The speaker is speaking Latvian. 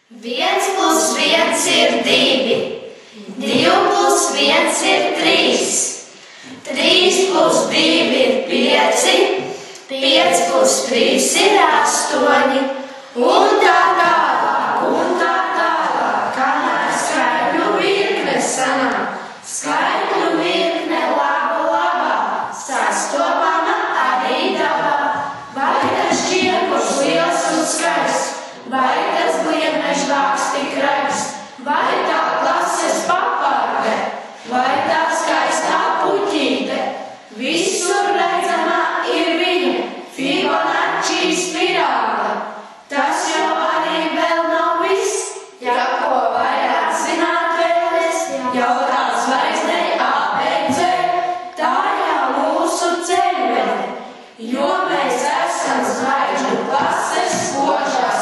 1 plus 1 ir 2, 2 plus 1 ir 3, 3 plus 2 ir 5, 5 plus 3 ir 8, un tā tālāk, kamēr skaitļu virkne sanāk, skaitļu virkne laba, sastopama arī dabā. Vai tas čiekurs liels un skaists, vai tas gliemešvāks tik raips, vai tā klases papārde, vai tā skaistā puķīte, visur redzamā ir viņa Fibonacci spirāle. Tas jau arī vēl nav viss, ja ko vairāk zināt vēlies, jautā zvaigznei ABC, tā jau mūsu ceļvede, jo mēs esam zvaigžņu klases spožās